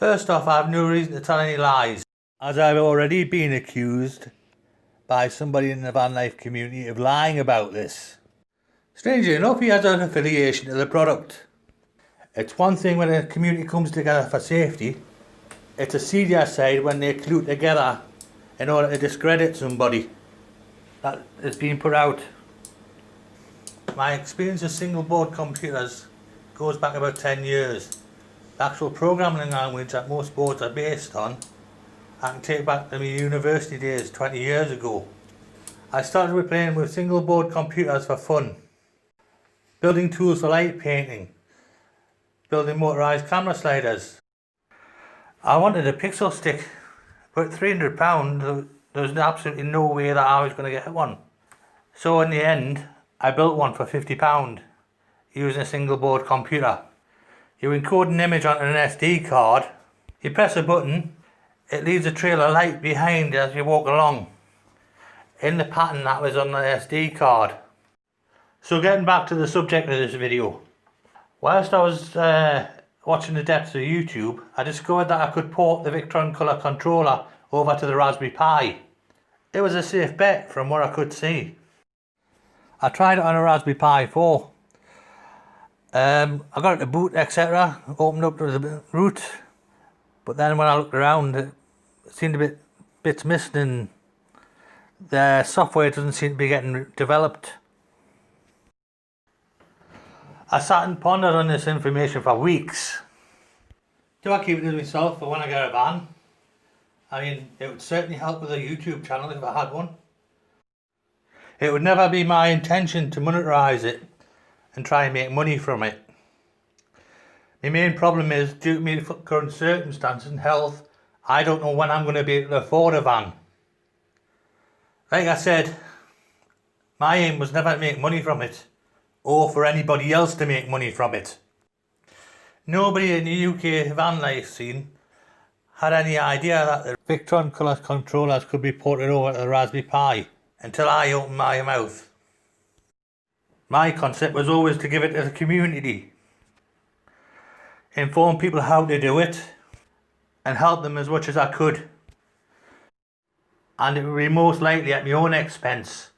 First off, I have no reason to tell any lies, as I've already been accused by somebody in the van life community of lying about this. Strangely enough, he has an affiliation to the product. It's one thing when a community comes together for safety. It's a serious side when they collude together in order to discredit somebody that is being put out. My experience with single board computers goes back about 10 years. The actual programming language that most boards are based on, I can take back to my university days 20 years ago. I started with playing with single board computers for fun, building tools for light painting, building motorised camera sliders. I wanted a pixel stick, but £300, there was absolutely no way that I was going to get one. So in the end, I built one for £50 using a single board computer. You encode an image onto an SD card, you press a button, it leaves a trail of light behind as you walk along, in the pattern that was on the SD card. So getting back to the subject of this video, whilst I was watching the depths of YouTube, I discovered that I could port the Victron colour controller over to the Raspberry Pi. It was a safe bet from what I could see. I tried it on a Raspberry Pi 4. I got it to boot, etc. Opened up to the root, but then when I looked around, it seemed a bit missing, and the software doesn't seem to be getting developed. I sat and pondered on this information for weeks. Do I keep it to myself for when I get a van? I mean, it would certainly help with a YouTube channel if I had one. It would never be my intention to monetize it and try and make money from it. My main problem is, due to my current circumstances and health, I don't know when I'm going to be able to afford a van. Like I said, my aim was never to make money from it, or for anybody else to make money from it. Nobody in the UK van life scene had any idea that the Victron colour controllers could be ported over to the Raspberry Pi until I opened my mouth. My concept was always to give it to the community, inform people how to do it, and help them as much as I could. And it would be most likely at my own expense.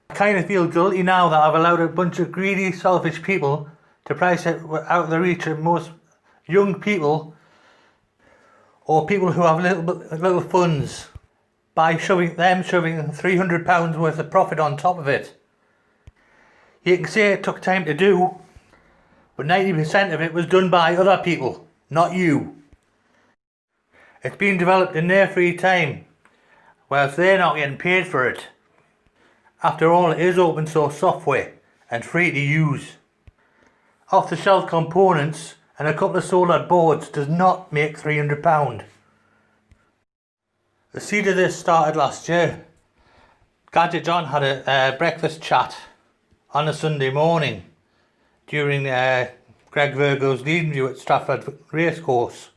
I kind of feel guilty now that I've allowed a bunch of greedy, selfish people to price it out of the reach of most young people, or people who have little funds, by shoving £300 worth of profit on top of it. You can say it took time to do, but 90% of it was done by other people, not you. It's been developed in their free time, whilst they're not getting paid for it. After all, it is open source software and free to use. Off the shelf components and a couple of soldered boards does not make £300. The seed of this started last year. Gadget John had a breakfast chat on a Sunday morning during Greg Virgo's lead review at Stratford Racecourse.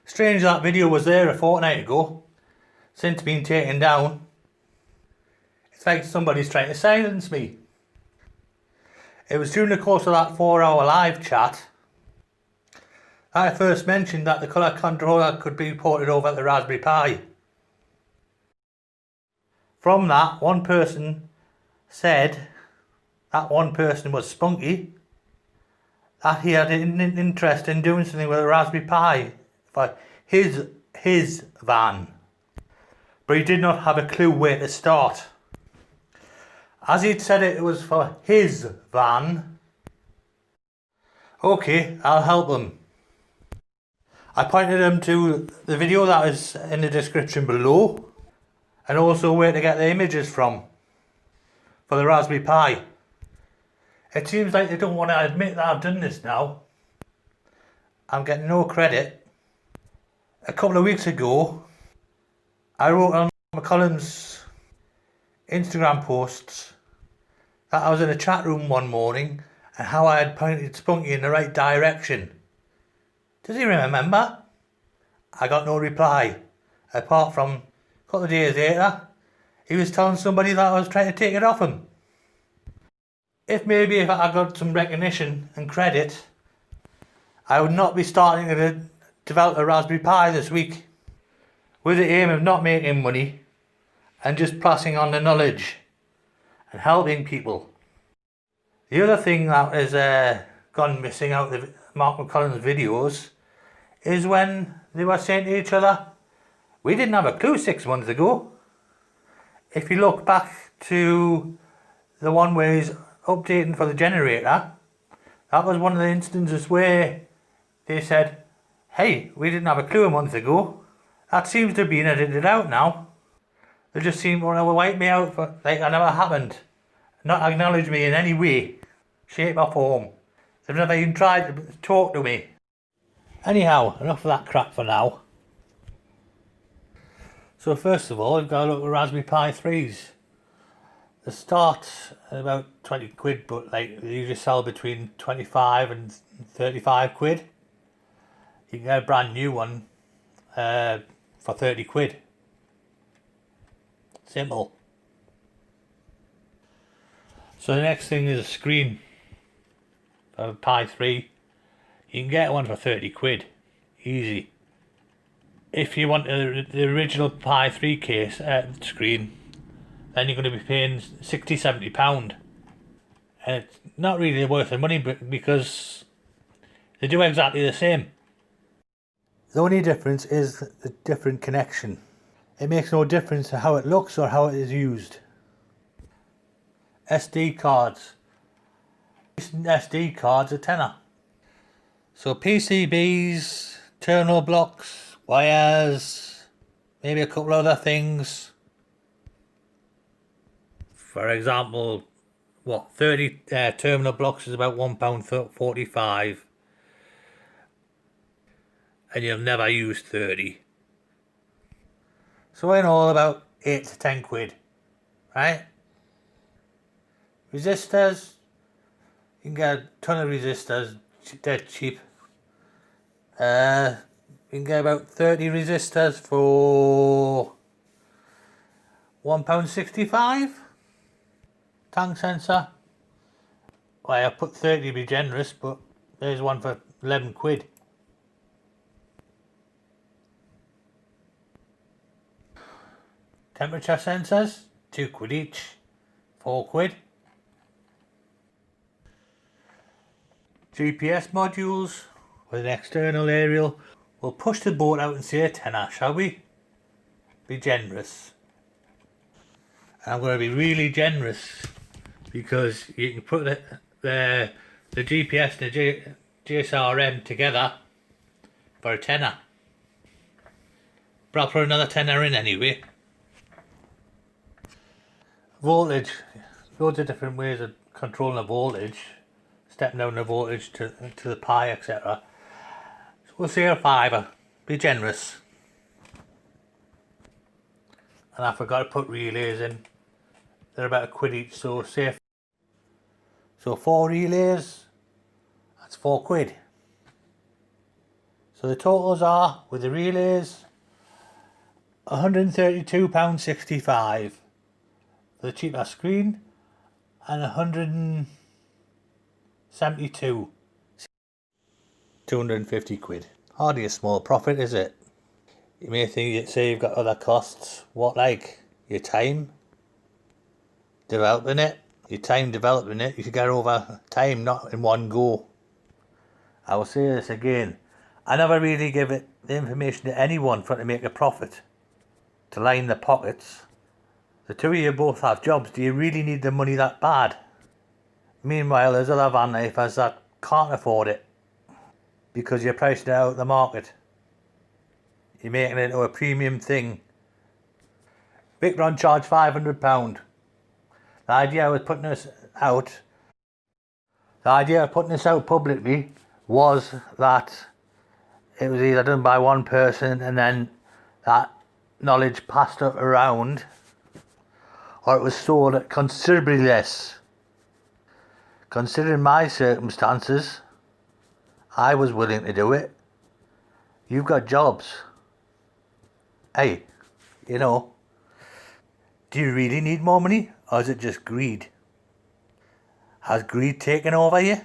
Strange that video was there a fortnight ago, since been taken down. It's like somebody's trying to silence me. It was during the course of that 4-hour live chat I first mentioned that the colour controller could be ported over the Raspberry Pi. From that, one person said that one person was spunky, that he had an interest in doing something with a Raspberry Pi for his van, but he did not have a clue where to start. As he'd said it was for his van, okay, I'll help him. I pointed him to the video that is in the description below, and also where to get the images from for the Raspberry Pi. It seems like they don't want to admit that I've done this now. I'm getting no credit. A couple of weeks ago, I wrote on McCollum's Instagram posts that I was in a chat room one morning and how I had pointed Spunky in the right direction. Does he remember? I got no reply, apart from a couple of days later, he was telling somebody that I was trying to take it off him. If I got some recognition and credit, I would not be starting developed a Raspberry Pi this week with the aim of not making money and just passing on the knowledge and helping people. The other thing that has gone missing out of Mark McCullen's videos is when they were saying to each other, we didn't have a clue 6 months ago. If you look back to the one where he's updating for the generator, that was one of the instances where they said, hey, we didn't have a clue a month ago. That seems to have been edited out now. They just seem to want to wipe me out for, like I never happened. Not acknowledge me in any way, shape or form. They've never even tried to talk to me. Anyhow, enough of that crap for now. So first of all, we've got to look at Raspberry Pi 3s. They start at about 20 quid, but like they usually sell between 25 and 35 quid. You can get a brand new one for 30 quid. Simple. So the next thing is a screen for Pi 3. You can get one for 30 quid. Easy. If you want the original Pi 3 case screen, then you're going to be paying £60–70. And it's not really worth the money because they do exactly the same. The only difference is the different connection. It makes no difference to how it looks or how it is used. SD cards. SD cards are tenner. So PCBs, terminal blocks, wires, maybe a couple other things. For example, 30 terminal blocks is about £1.45, and you'll never use 30. So in all about 8 to 10 quid, right? Resistors, you can get a ton of resistors, dead cheap. You can get about 30 resistors for £1.65. Tank sensor, well I put 30 to be generous, but there's one for 11 quid. Temperature sensors, 2 quid each, 4 quid. GPS modules with an external aerial. We'll push the boat out and say a tenner, shall we? Be generous. And I'm going to be really generous because you can put the GPS and the GSRM together for a tenner. But I'll put another tenner in anyway. Voltage, loads of different ways of controlling the voltage, stepping down the voltage to the Pi, etc. So we'll say a fiver, be generous. And I forgot to put relays in, they're about a quid each, so say, so 4 relays, that's 4 quid. So the totals are, with the relays, £132.65. For the cheaper screen, and 172, 250 quid. Hardly a small profit, is it? You may say you've got other costs. What, like your time developing it? Your time developing it, you should get over time, not in one go. I will say this again, I never really give it the information to anyone for to make a profit, to line their pockets. The two of you both have jobs. Do you really need the money that bad? Meanwhile, there's other van lifers that can't afford it because you're pricing it out of the market. You're making it into a premium thing. Victron charged £500. The idea of putting this out publicly was that it was either done by one person and then that knowledge passed around, or it was sold at considerably less. Considering my circumstances, I was willing to do it. You've got jobs. Hey, you know, do you really need more money, or is it just greed? Has greed taken over you?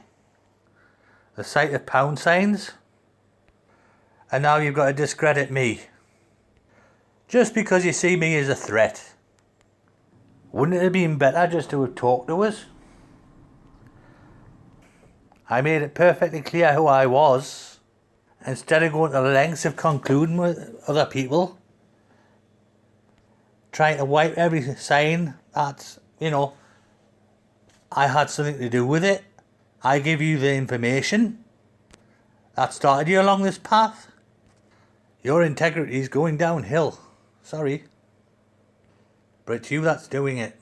The sight of pound signs? And now you've got to discredit me. Just because you see me as a threat. Wouldn't it have been better just to have talked to us? I made it perfectly clear who I was. Instead of going to the lengths of concluding with other people. Trying to wipe every sign that, I had something to do with it. I give you the information that started you along this path. Your integrity is going downhill. Sorry. But it's you that's doing it.